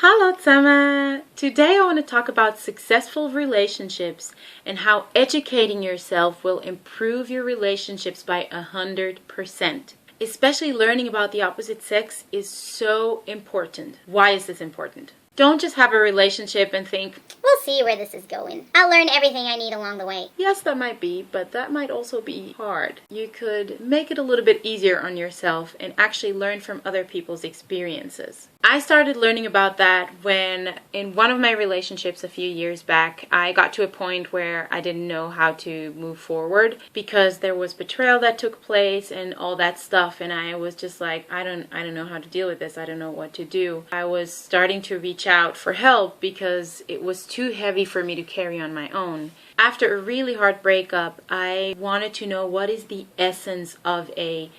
Hello, Tsama! Today I want to talk about successful relationships and how educating yourself will improve your relationships by 100%. Especially learning about the opposite sex is so important. Why is this important? Don't just have a relationship and think, we'll see where this is going. I'll learn everything I need along the way. Yes, that might be, but that might also be hard. You could make it a little bit easier on yourself and actually learn from other people's experiences. I started learning about that when, in one of my relationships a few years back, I got to a point where I didn't know how to move forward because there was betrayal that took place and all that stuff, and I was just like, I don't know how to deal with this. I don't know what to do. I was starting to reach out for help because it was too heavy for me to carry on my own. After a really hard breakup, I wanted to know what is the essence of an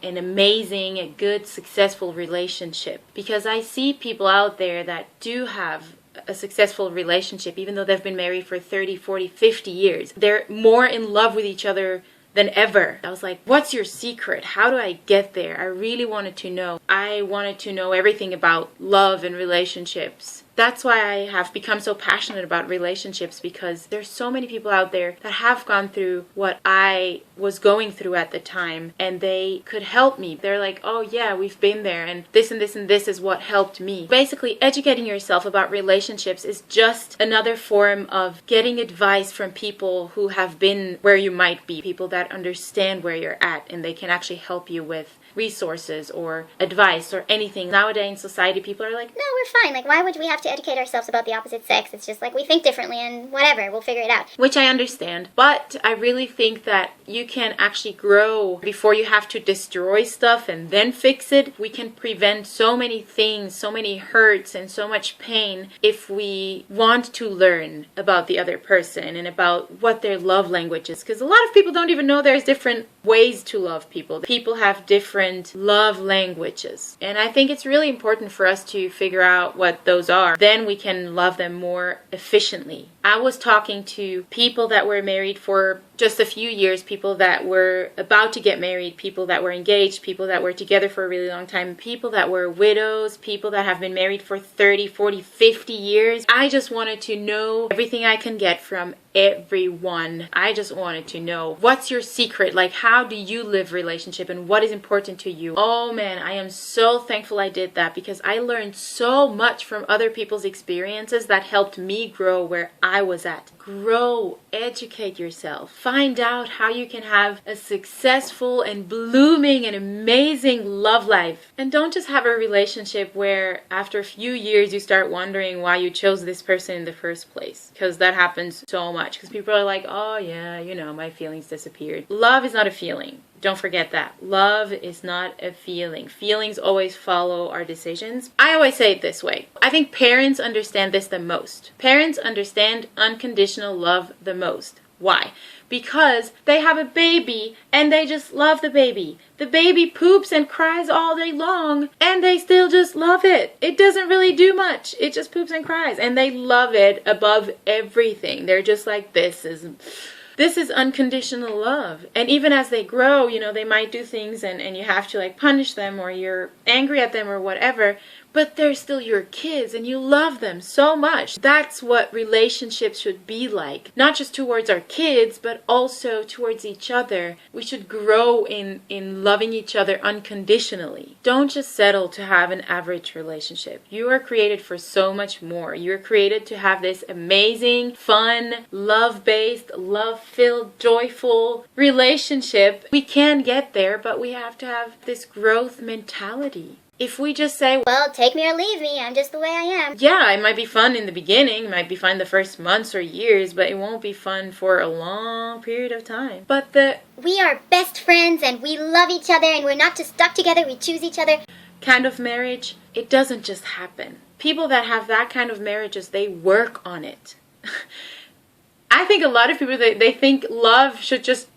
amazing, a good, successful relationship. Because I see people out there that do have a successful relationship, even though they've been married for 30, 40, 50 years. They're more in love with each other than ever. I was like, what's your secret? How do I get there? I really wanted to know. I wanted to know everything about love and relationships. That's why I have become so passionate about relationships, because there's so many people out there that have gone through what I was going through at the time, and they could help me. They're like, oh yeah, we've been there, and this and this and this is what helped me. Basically, educating yourself about relationships is just another form of getting advice from people who have been where you might be, people that understand where you're at, and they can actually help you with resources or advice or anything. Nowadays in society, people are like, no, we're fine. Like, why would we have to educate ourselves about the opposite sex? It's just like we think differently and whatever, we'll figure it out. Which I understand. But I really think that you can actually grow before you have to destroy stuff and then fix it. We can prevent so many things, so many hurts and so much pain if we want to learn about the other person and about what their love language is. Because a lot of people don't even know there's different ways to love people. People have different love languages. And I think it's really important for us to figure out what those are. Then we can love them more efficiently. I was talking to people that were married for just a few years, people that were about to get married, people that were engaged, people that were together for a really long time, people that were widows, people that have been married for 30, 40, 50 years. I just wanted to know everything I can get from everyone. I just wanted to know, what's your secret? Like, how do you live relationship and what is important to you? Oh man, I am so thankful I did that, because I learned so much from other people's experiences that helped me grow where I was at. Grow, educate yourself, find out how you can have a successful and blooming and amazing love life. And don't just have a relationship where after a few years you start wondering why you chose this person in the first place, because that happens so much. Because people are like, oh yeah, my feelings disappeared. Love is not a feeling. Don't forget that. Love is not a feeling. Feelings always follow our decisions. I always say it this way. I think parents understand this the most. Parents understand unconditional love the most. Why? Because they have a baby and they just love the baby. The baby poops and cries all day long and they still just love it. It doesn't really do much. It just poops and cries and they love it above everything. They're just like, this is unconditional love. And even as they grow, they might do things and you have to like punish them, or you're angry at them or whatever, but they're still your kids and you love them so much. That's what relationships should be like. Not just towards our kids, but also towards each other. We should grow in loving each other unconditionally. Don't just settle to have an average relationship. You are created for so much more. You're created to have this amazing, fun, love-based, love-filled, joyful relationship. We can get there, but we have to have this growth mentality. If we just say, well, take me or leave me, I'm just the way I am. Yeah, it might be fun in the beginning, it might be fun the first months or years, but it won't be fun for a long period of time. But we are best friends and we love each other and we're not just stuck together, we choose each other kind of marriage, it doesn't just happen. People that have that kind of marriages, they work on it. I think a lot of people, they think love should just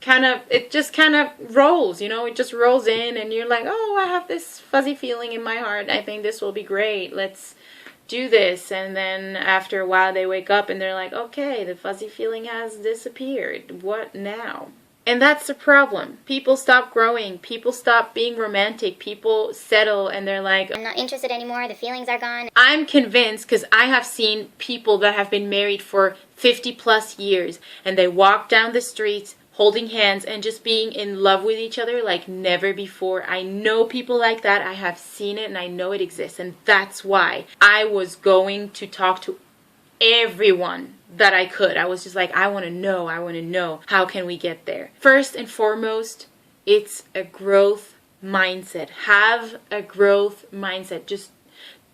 it just kind of rolls, it just rolls in and you're like, oh, I have this fuzzy feeling in my heart. I think this will be great. Let's do this. And then after a while they wake up and they're like, okay, the fuzzy feeling has disappeared. What now? And that's the problem. People stop growing. People stop being romantic. People settle and they're like, I'm not interested anymore. The feelings are gone. I'm convinced, because I have seen people that have been married for 50 plus years and they walk down the streets holding hands and just being in love with each other like never before. I know people like that. I have seen it and I know it exists. And that's why I was going to talk to everyone that I could. I was just like, I want to know. How can we get there? First and foremost, it's a growth mindset. Have a growth mindset. Just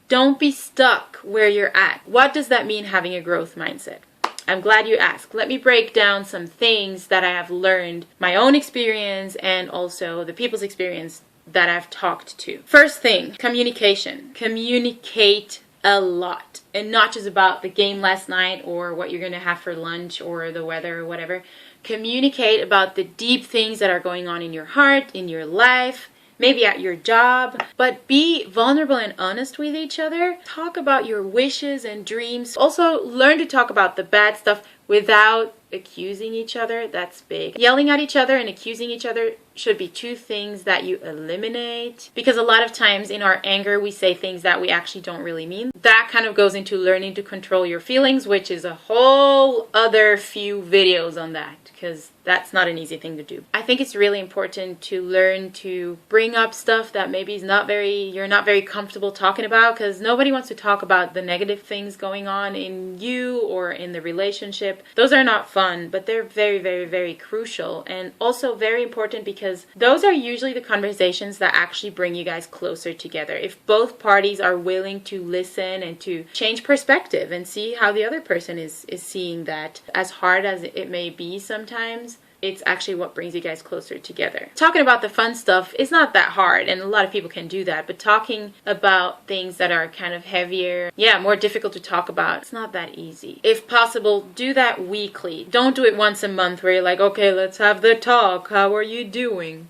don't be stuck where you're at. What does that mean, having a growth mindset? I'm glad you asked. Let me break down some things that I have learned, my own experience and also the people's experience that I've talked to. First thing, communication. Communicate a lot, and not just about the game last night or what you're going to have for lunch or the weather or whatever. Communicate about the deep things that are going on in your heart, in your life, maybe at your job, but be vulnerable and honest with each other. Talk about your wishes and dreams. Also, learn to talk about the bad stuff without accusing each other. That's big. Yelling at each other and accusing each other should be two things that you eliminate, because a lot of times in our anger we say things that we actually don't really mean. That kind of goes into learning to control your feelings, which is a whole other few videos on that, because that's not an easy thing to do. I think it's really important to learn to bring up stuff that maybe you're not very comfortable talking about, because nobody wants to talk about the negative things going on in you or in the relationship. Those are not fun, but they're very, very, very crucial, and also very important, because those are usually the conversations that actually bring you guys closer together. If both parties are willing to listen and to change perspective and see how the other person is seeing that, as hard as it may be sometimes, it's actually what brings you guys closer together. Talking about the fun stuff is not that hard, and a lot of people can do that, but talking about things that are kind of heavier, more difficult to talk about, it's not that easy. If possible, do that weekly. Don't do it once a month where you're like, okay, let's have the talk. How are you doing?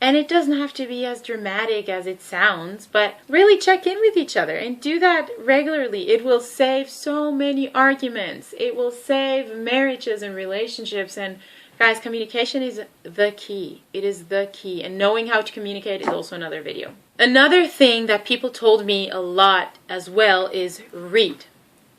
And it doesn't have to be as dramatic as it sounds, but really check in with each other and do that regularly. It will save so many arguments. It will save marriages and relationships. And guys, communication is the key. It is the key. And knowing how to communicate is also another video. Another thing that people told me a lot as well is read.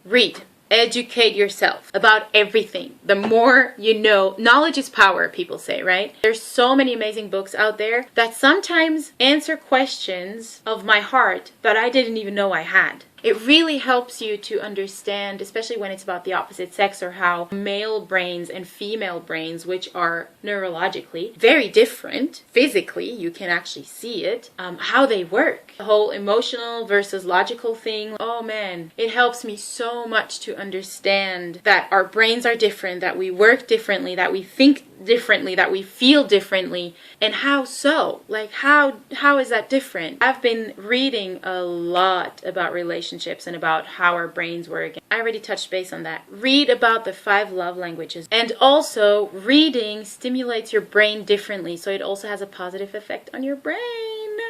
Read. Educate yourself about everything. The more you know, knowledge is power, people say, right? There's so many amazing books out there that sometimes answer questions of my heart that I didn't even know I had. It really helps you to understand, especially when it's about the opposite sex, or how male brains and female brains, which are neurologically very different, physically, you can actually see it, how they work. The whole emotional versus logical thing, oh man, it helps me so much to understand that our brains are different, that we work differently, that we think differently, that we feel differently. And how so? Like, how is that different? I've been reading a lot about relationships and about how our brains work. I already touched base on that. Read about the 5 love languages. And also, reading stimulates your brain differently, so it also has a positive effect on your brain.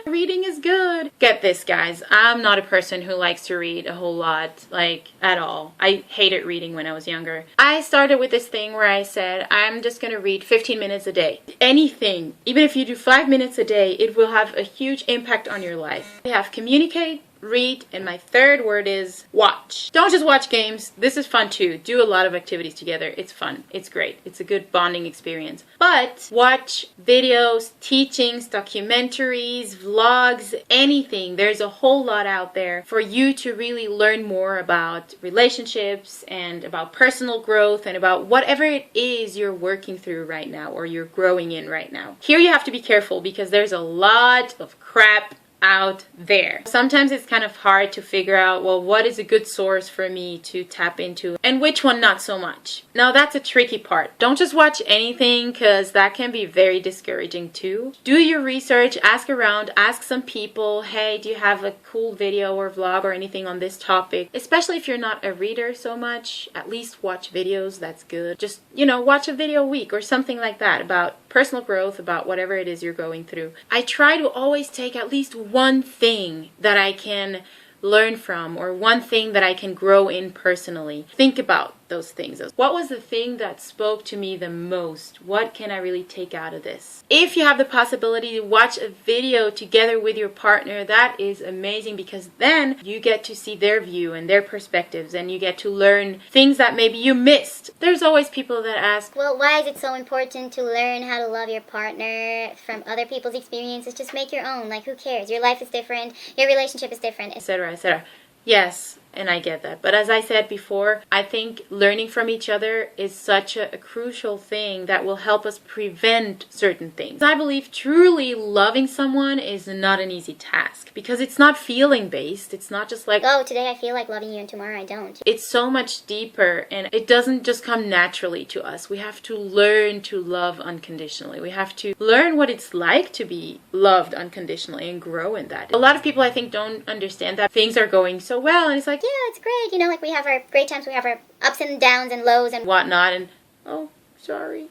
Reading is good. Get this, guys. I'm not a person who likes to read a whole lot, like, at all. I hated reading when I was younger. I started with this thing where I said, I'm just gonna read 15 minutes a day. Anything, even if you do 5 minutes a day, it will have a huge impact on your life. We have communicate, read, and my third word is watch. Don't just watch games. This is fun too. Do a lot of activities together. It's fun. It's great. It's a good bonding experience. But watch videos, teachings, documentaries, vlogs, anything. There's a whole lot out there for you to really learn more about relationships and about personal growth and about whatever it is you're working through right now or you're growing in right now. Here you have to be careful because there's a lot of crap out there. Sometimes it's kind of hard to figure out, well, what is a good source for me to tap into and which one not so much. Now that's a tricky part. Don't just watch anything, because that can be very discouraging too. Do your research, ask around, ask some people, hey, do you have a cool video or vlog or anything on this topic? Especially if you're not a reader so much, at least watch videos. That's good. Just, watch a video a week or something like that about personal growth, about whatever it is you're going through. I try to always take at least one thing that I can learn from or one thing that I can grow in personally. Think about those things. What was the thing that spoke to me the most? What can I really take out of this? If you have the possibility to watch a video together with your partner, that is amazing, because then you get to see their view and their perspectives, and you get to learn things that maybe you missed. There's always people that ask, well, why is it so important to learn how to love your partner from other people's experiences? Just make your own. Like, who cares? Your life is different, your relationship is different, etc., etc. Yes, and I get that. But as I said before, I think learning from each other is such a crucial thing that will help us prevent certain things. I believe truly loving someone is not an easy task, because it's not feeling based. It's not just like, oh, today I feel like loving you and tomorrow I don't. It's so much deeper, and it doesn't just come naturally to us. We have to learn to love unconditionally. We have to learn what it's like to be loved unconditionally and grow in that. A lot of people, I think, don't understand that things are going so well, and it's like, yeah, it's great. You know, like we have our great times, we have our ups and downs and lows and whatnot, and oh, sorry.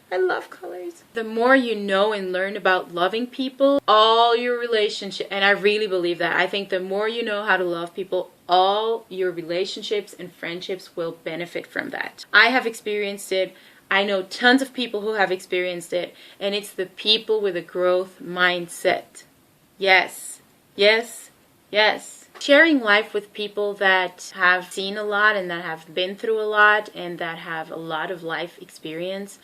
I love colors. The more you know and learn about loving people, all your relationship, and I really believe that. I think the more you know how to love people, all your relationships and friendships will benefit from that. I have experienced it. I know tons of people who have experienced it, and it's the people with a growth mindset. Yes, yes, yes. Sharing life with people that have seen a lot and that have been through a lot and that have a lot of life experience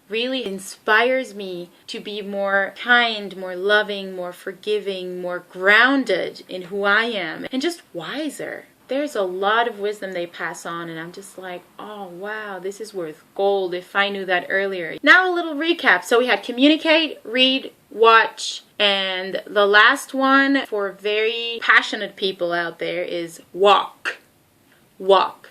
really inspires me to be more kind, more loving, more forgiving, more grounded in who I am, and just wiser. There's a lot of wisdom they pass on, and I'm just like, oh wow, this is worth gold if I knew that earlier. Now a little recap. So we had communicate, read, watch, and the last one for very passionate people out there is walk. Walk.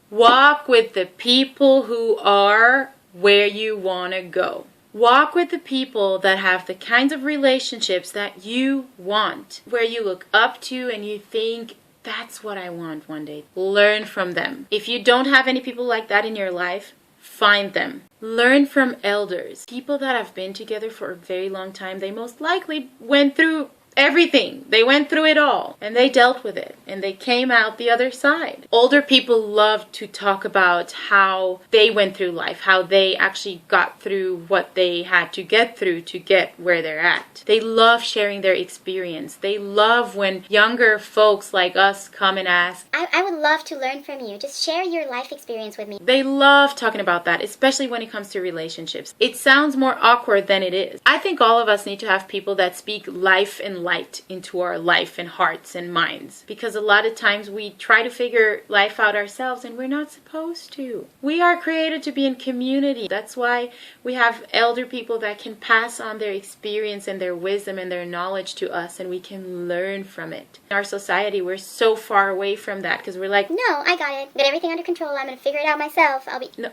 Walk with the people who are where you want to go. Walk with the people that have the kinds of relationships that you want, where you look up to and you think, that's what I want one day. Learn from them. If you don't have any people like that in your life, find them. Learn from elders. People that have been together for a very long time, they most likely went through everything. They went through it all, and they dealt with it, and they came out the other side. Older people love to talk about how they went through life, how they actually got through what they had to get through to get where they're at. They love sharing their experience. They love when younger folks like us come and ask. I would love to learn from you. Just share your life experience with me. They love talking about that, especially when it comes to relationships. It sounds more awkward than it is. I think all of us need to have people that speak life and light into our life and hearts and minds, because a lot of times we try to figure life out ourselves, and we're not supposed to. We are created to be in community. That's why we have elder people that can pass on their experience and their wisdom and their knowledge to us, and we can learn from it. In our society, we're so far away from that, because we're like, no, I got it. Get everything under control. I'm going to figure it out myself. No.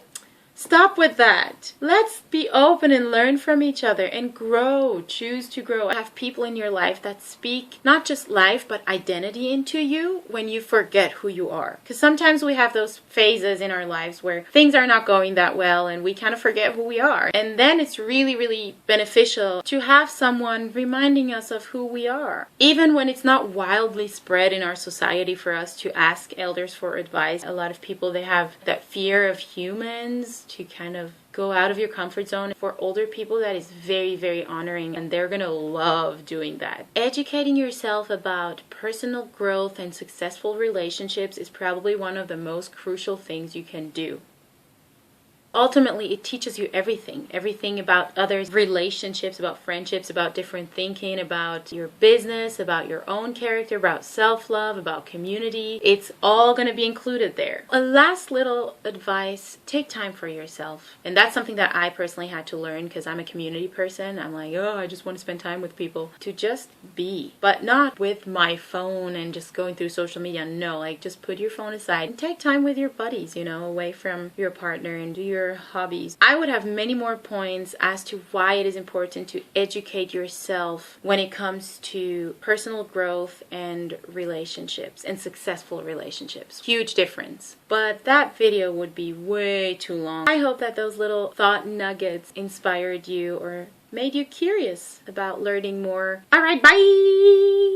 Stop with that. Let's be open and learn from each other and grow. Choose to grow. Have people in your life that speak not just life but identity into you when you forget who you are. Because sometimes we have those phases in our lives where things are not going that well and we kind of forget who we are. And then it's really, really beneficial to have someone reminding us of who we are. Even when it's not wildly spread in our society for us to ask elders for advice. A lot of people, they have that fear of humans, to kind of go out of your comfort zone. For older people, that is very, very honoring, and they're gonna love doing that. Educating yourself about personal growth and successful relationships is probably one of the most crucial things you can do. Ultimately, it teaches you everything about others, relationships, about friendships, about different thinking, about your business, about your own character, about self-love, about community. It's all going to be included there. A last little advice, take time for yourself. And that's something that I personally had to learn, because I'm a community person. I'm like, oh, I just want to spend time with people. To just be, but not with my phone and just going through social media. No, like just put your phone aside and take time with your buddies, away from your partner, and do your hobbies. I would have many more points as to why it is important to educate yourself when it comes to personal growth and relationships and successful relationships. Huge difference. But that video would be way too long. I hope that those little thought nuggets inspired you or made you curious about learning more. All right, bye!